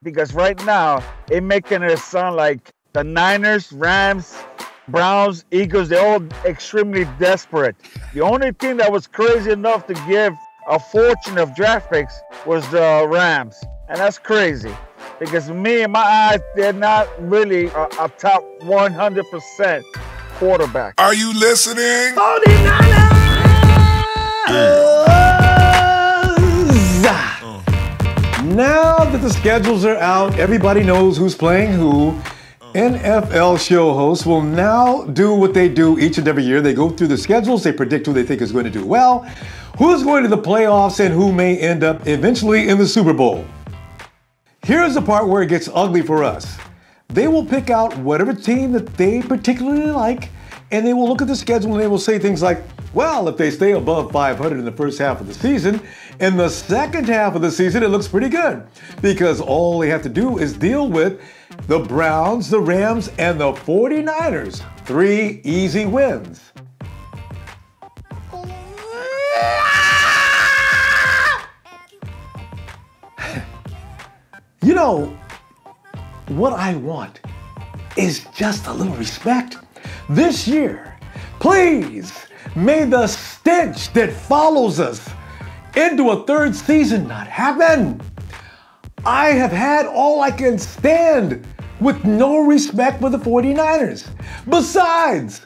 because right now it making it sound like the Niners, Rams, Browns, Eagles, they're all extremely desperate. The only team that was crazy enough to give a fortune of draft picks was the Rams. And that's crazy. Because me, in my eyes, they're not really a top 100% quarterback. Are you listening? 49ers! Now that the schedules are out, everybody knows who's playing who. NFL show hosts will now do what they do each and every year. They go through the schedules, they predict who they think is going to do well, who's going to the playoffs, and who may end up eventually in the Super Bowl. Here's the part where it gets ugly for us. They will pick out whatever team that they particularly like, and they will look at the schedule and they will say things like, well, if they stay above 500 in the first half of the season, in the second half of the season, it looks pretty good. Because all they have to do is deal with the Browns, the Rams, and the 49ers. 3 easy wins. You know, what I want is just a little respect. This year, please, may the stench that follows us into a third season not happen. I have had all I can stand with no respect for the 49ers. Besides,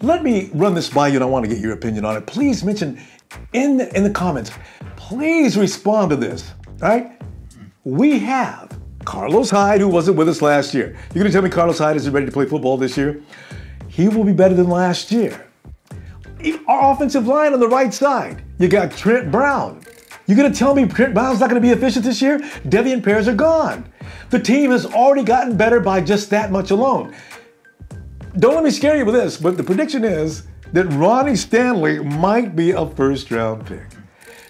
let me run this by you and I want to get your opinion on it. Please mention in the comments, please respond to this, all right? We have Carlos Hyde, who wasn't with us last year. You're going to tell me Carlos Hyde is ready to play football this year? He will be better than last year. Our offensive line on the right side, you got Trent Brown. You're going to tell me Trent Brown's not going to be efficient this year? Devian pairs are gone. The team has already gotten better by just that much alone. Don't let me scare you with this, but the prediction is that Ronnie Stanley might be a first-round pick.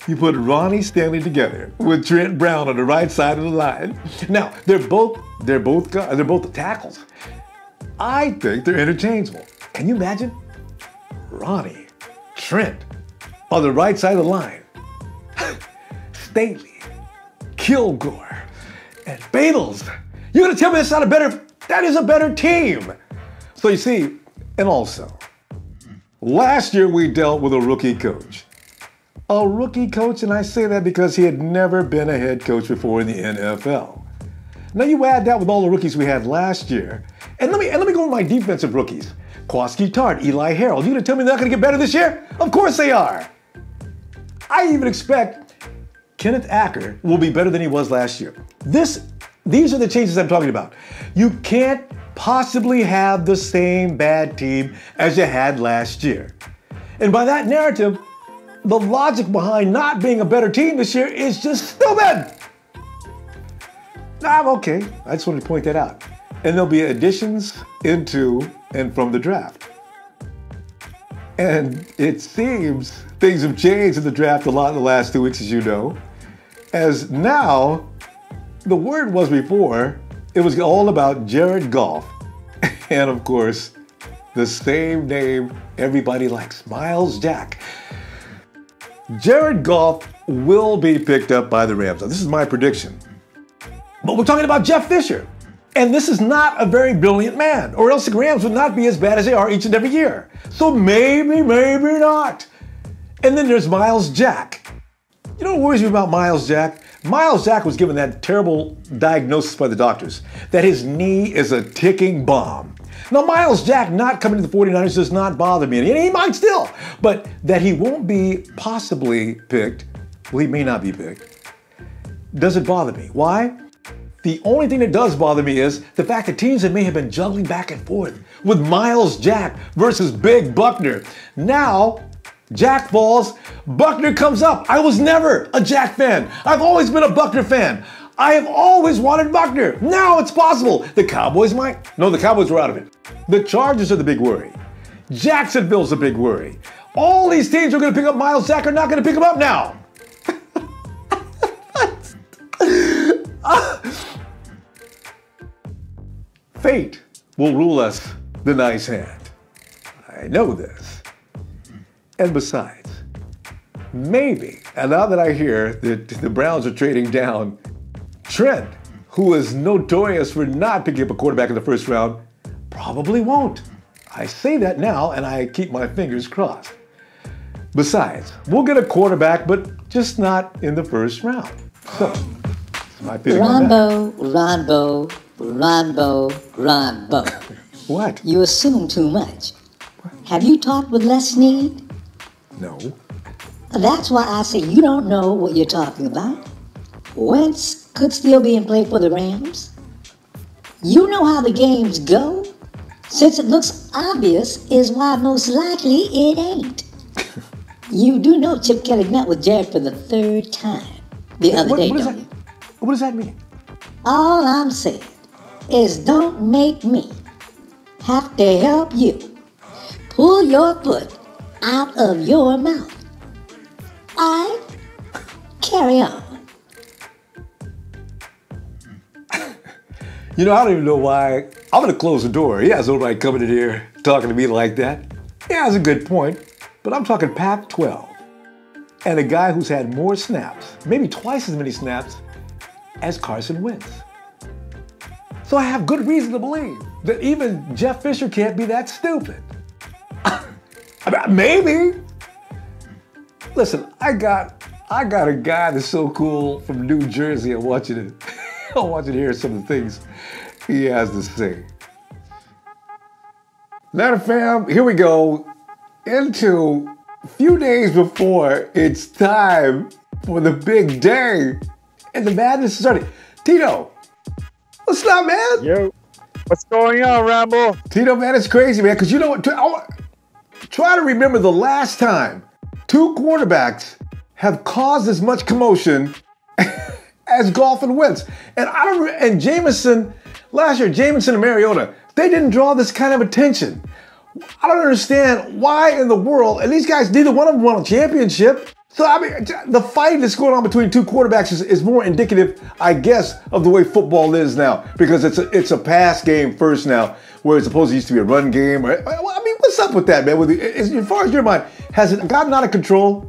You put Ronnie Stanley together with Trent Brown on the right side of the line. Now, they're both tackles. I think they're interchangeable. Can you imagine? Ronnie, Trent, on the right side of the line. Staley, Kilgore, and Battles. You're gonna tell me that is a better team. So you see, and also, last year we dealt with a rookie coach. A rookie coach, and I say that because he had never been a head coach before in the NFL. Now you add that with all the rookies we had last year, and let me go with my defensive rookies. Kwaski Tart, Eli Harold. You gonna tell me they're not gonna get better this year? Of course they are. I even expect Kenneth Acker will be better than he was last year. These are the changes I'm talking about. You can't possibly have the same bad team as you had last year. And by that narrative, the logic behind not being a better team this year is just stupid. I'm okay. I just wanted to point that out. And there'll be additions into and from the draft. And it seems things have changed in the draft a lot in the last 2 weeks, as you know. As now, the word was before, it was all about Jared Goff. And of course, the same name everybody likes, Miles Jack. Jared Goff will be picked up by the Rams. Now, this is my prediction. But we're talking about Jeff Fisher. And this is not a very brilliant man, or else the Rams would not be as bad as they are each and every year. So maybe not. And then there's Miles Jack. You know what worries me about Miles Jack? Miles Jack was given that terrible diagnosis by the doctors that his knee is a ticking bomb. Now, Miles Jack not coming to the 49ers does not bother me, and he might still, but that he won't be possibly picked, well, he may not be picked, doesn't bother me. Why? The only thing that does bother me is the fact that teams that may have been juggling back and forth with Miles Jack versus Big Buckner. Now, Jack falls, Buckner comes up. I was never a Jack fan. I've always been a Buckner fan. I have always wanted Buckner. Now it's possible. The Cowboys might. No, the Cowboys were out of it. The Chargers are the big worry. Jacksonville's the big worry. All these teams who are going to pick up Miles Jack are not going to pick him up now. Fate will rule us the nice hand. I know this. And besides, maybe, and now that I hear that the Browns are trading down Trent who is notorious for not picking up a quarterback in the first round, probably won't. I say that now, and I keep my fingers crossed. Besides, we'll get a quarterback, but just not in the first round. So, that's my feeling on that. Ronbo. What? You assume too much. Have you talked with Les Snead? No. That's why I say you don't know what you're talking about. Wentz could still be in play for the Rams. You know how the games go. Since it looks obvious is why most likely it ain't. You do know Chip Kelly met with Jared for the third time the other day, don't you? What does that mean? All I'm saying is don't make me have to help you pull your foot out of your mouth. I carry on. You know, I don't even know why. I'm going to close the door. He has no right coming in here talking to me like that. He has a good point, but I'm talking Pac-12. And a guy who's had more snaps, maybe twice as many snaps, as Carson Wentz. So I have good reason to believe that even Jeff Fisher can't be that stupid. I mean, maybe. Listen, I got a guy that's so cool from New Jersey. I want you to hear some of the things he has to say. Now, fam, here we go into a few days before it's time for the big day, and the madness is starting. Tito, what's up, man? Yo, what's going on, Ronbo? Tito, man, it's crazy, man, because you know what? Try to remember the last time two quarterbacks have caused as much commotion as Goff and Wentz. And Jamieson, last year, Jamieson and Mariota, they didn't draw this kind of attention. I don't understand why in the world, and these guys, neither one of them won a championship. So, I mean, the fight that's going on between two quarterbacks is more indicative, I guess, of the way football is now. Because it's a pass game first now, where it's supposed to used to be a run game. I mean, what's up with that, man? As far as your mind, has it gotten out of control?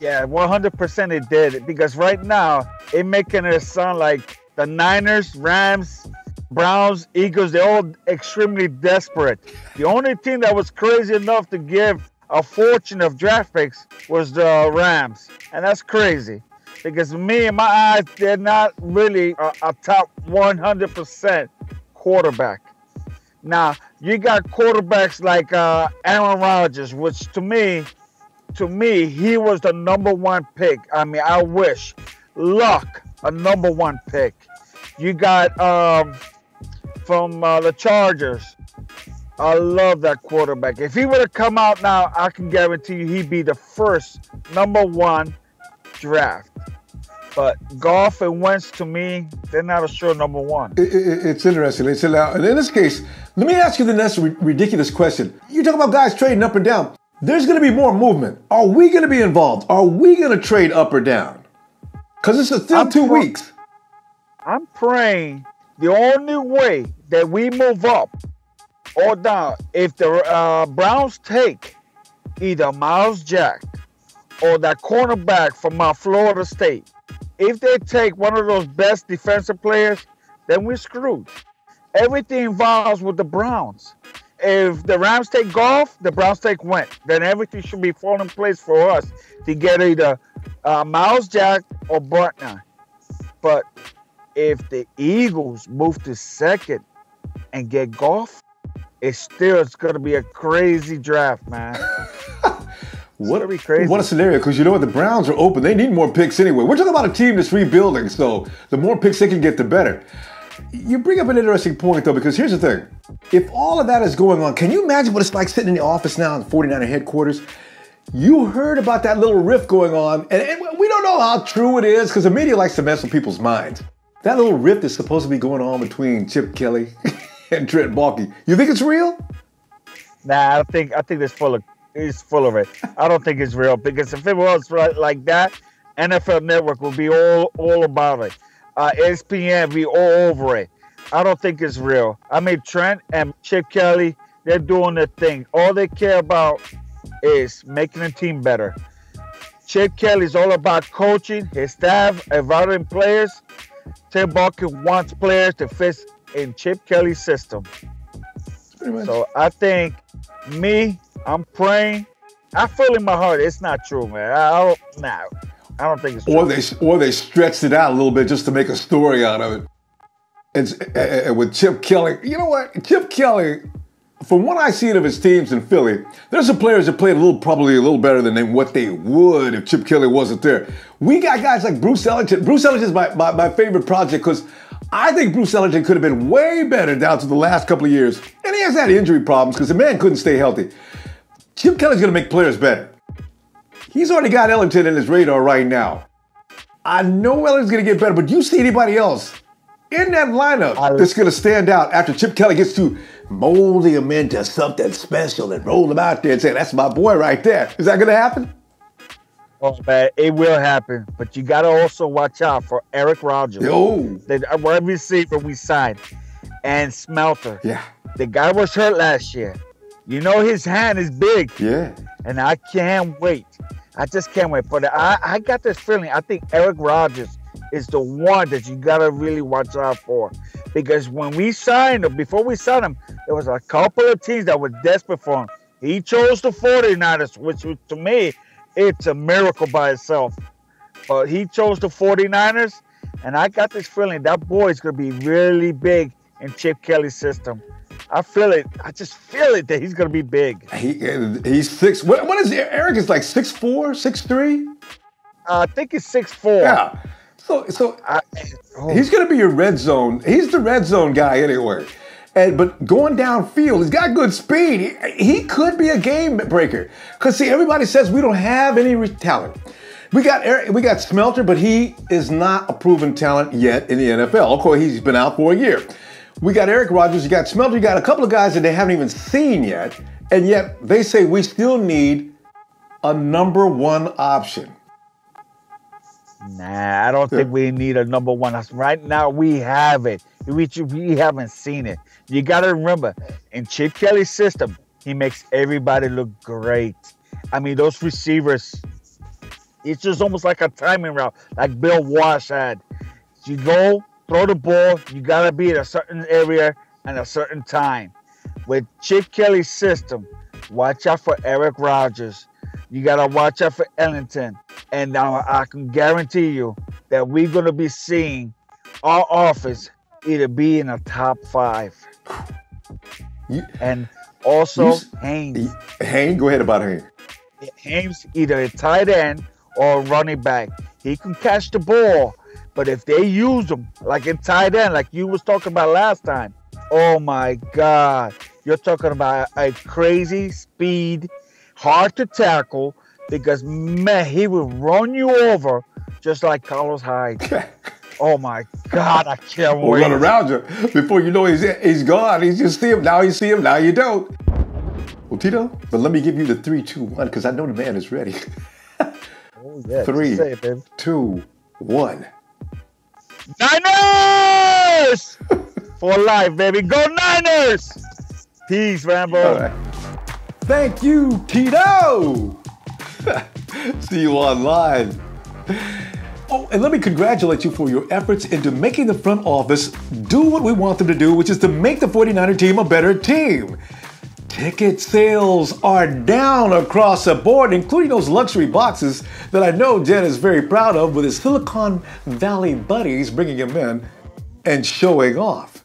Yeah, 100% it did. Because right now, it's making it sound like the Niners, Rams, Browns, Eagles, they're all extremely desperate. The only team that was crazy enough to give a fortune of draft picks was the Rams. And that's crazy. Because me, in my eyes, they're not really a top 100% quarterback. Now, you got quarterbacks like Aaron Rodgers, which to me, he was the number one pick. I mean, I wish. Luck, a number one pick. You got from the Chargers. I love that quarterback. If he would have come out now, I can guarantee you he'd be the first number one draft. But Goff and Wentz, to me, they're not a sure number one. It's interesting. And in this case, let me ask you the next ridiculous question. You talk about guys trading up and down. There's going to be more movement. Are we going to be involved? Are we going to trade up or down? Because it's still 2 weeks. I'm praying the only way that we move up or down, if the Browns take either Miles Jack or that cornerback from Florida State, if they take one of those best defensive players, then we're screwed. Everything involves with the Browns. If the Rams take Goff, the Browns take Wentz, then everything should be falling in place for us to get either Miles Jack or Butner. But if the Eagles move to second and get Goff, it's going to be a crazy draft, man. What a scenario, because you know what? The Browns are open. They need more picks anyway. We're talking about a team that's rebuilding, so the more picks they can get, the better. You bring up an interesting point, though, because here's the thing. If all of that is going on, can you imagine what it's like sitting in the office now in 49er headquarters? You heard about that little rift going on, and we don't know how true it is, because the media likes to mess with people's minds. That little rift is supposed to be going on between Chip Kelly and Trent Baalke. You think it's real? Nah, I think it's full of it. I don't think it's real, because if it was like that, NFL Network would be all about it. ESPN be all over it. I don't think it's real. I mean, Trent and Chip Kelly, they're doing their thing. All they care about is making the team better. Chip Kelly's all about coaching his staff, evaluating players. Tim Balkin wants players to fit in Chip Kelly's system. So I think I'm praying. I feel in my heart it's not true, man. I don't think it's true. Or they stretched it out a little bit just to make a story out of it. And with Chip Kelly, you know what? Chip Kelly, from what I see of his teams in Philly, there's some players that played probably a little better than what they would if Chip Kelly wasn't there. We got guys like Bruce Ellington. Bruce Ellington is my favorite project because I think Bruce Ellington could have been way better down to the last couple of years. And he has had injury problems because the man couldn't stay healthy. Chip Kelly's going to make players better. He's already got Ellington in his radar right now. I know Ellington's going to get better, but do you see anybody else in that lineup that's going to stand out after Chip Kelly gets to molding him into something special and roll him out there and say, that's my boy right there? Is that going to happen? Oh, man, it will happen. But you got to also watch out for Eric Rodgers. The wide receiver we signed. And Smelter. Yeah. The guy was hurt last year. You know his hand is big. Yeah. And I can't wait. I just can't wait. But I got this feeling. I think Eric Rodgers is the one that you got to really watch out for. Because when we signed him, before we signed him, there was a couple of teams that were desperate for him. He chose the 49ers, which to me, it's a miracle by itself. But he chose the 49ers, and I got this feeling that boy is going to be really big in Chip Kelly's system. I feel it. I just feel it that he's going to be big. He's 6. What is Eric? Is like 6'4", 6'3"? I think he's 6'4". Yeah. So he's going to be your red zone. He's the red zone guy anyway. But going downfield, he's got good speed. He could be a game breaker. Because, see, everybody says we don't have any talent. We got Smelter, but he is not a proven talent yet in the NFL. Of course, he's been out for a year. We got Eric Rodgers, you got Smelter, you got a couple of guys that they haven't even seen yet. And yet they say we still need a number one option. Nah, I don't think we need a number one. Right now, we have it. We haven't seen it. You got to remember, in Chip Kelly's system, he makes everybody look great. I mean, those receivers, it's just almost like a timing route, like Bill Walsh had. You go, throw the ball, you got to be in a certain area and a certain time. With Chip Kelly's system, watch out for Eric Rodgers. You got to watch out for Ellington. And now I can guarantee you that we're going to be seeing our office either be in the top 5. And also Haynes. Haynes? Go ahead about Haynes. Haynes, either a tight end or a running back. He can catch the ball. But if they use him like in tight end, like you was talking about last time, oh my God. You're talking about a crazy speed, hard to tackle, because, man, he will run you over just like Carlos Hyde. Oh, my God, I can't wait. Or run around you. Before you know he's gone. You just see him. Now you see him. Now you don't. Well, Tito, but let me give you the 3, 2, 1, because I know the man is ready. Oh, yeah. 3, 2, 1. Niners! For life, baby. Go Niners! Peace, Rambo. All right. Thank you, Tito. See you online. Oh, and let me congratulate you for your efforts into making the front office do what we want them to do, which is to make the 49er team a better team. Ticket sales are down across the board, including those luxury boxes that I know Jen is very proud of with his Silicon Valley buddies bringing him in and showing off.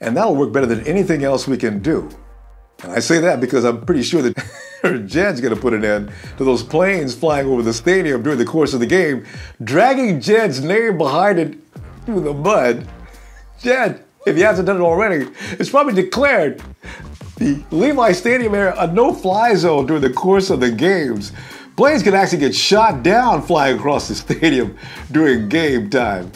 And that'll work better than anything else we can do. And I say that because I'm pretty sure that Jed's going to put an end to those planes flying over the stadium during the course of the game, dragging Jed's name behind it through the mud. Jed, if he hasn't done it already, it's probably declared the Levi Stadium area a no-fly zone during the course of the games. Planes can actually get shot down flying across the stadium during game time.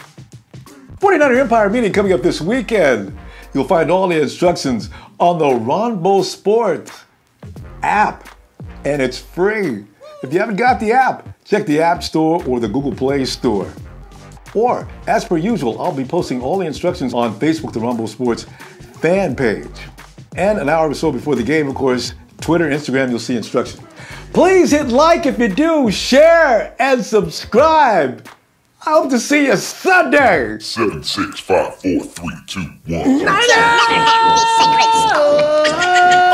49er Empire meeting coming up this weekend. You'll find all the instructions on the Ronbo Sports app, and it's free. If you haven't got the app, check the App Store or the Google Play Store. Or, as per usual, I'll be posting all the instructions on Facebook, the Ronbo Sports fan page. And an hour or so before the game, of course, Twitter, Instagram, you'll see instructions. Please hit like if you do, share, and subscribe. I hope to see you Sunday. 7, 6, 5, 4, 3, 2, 1. Secrets.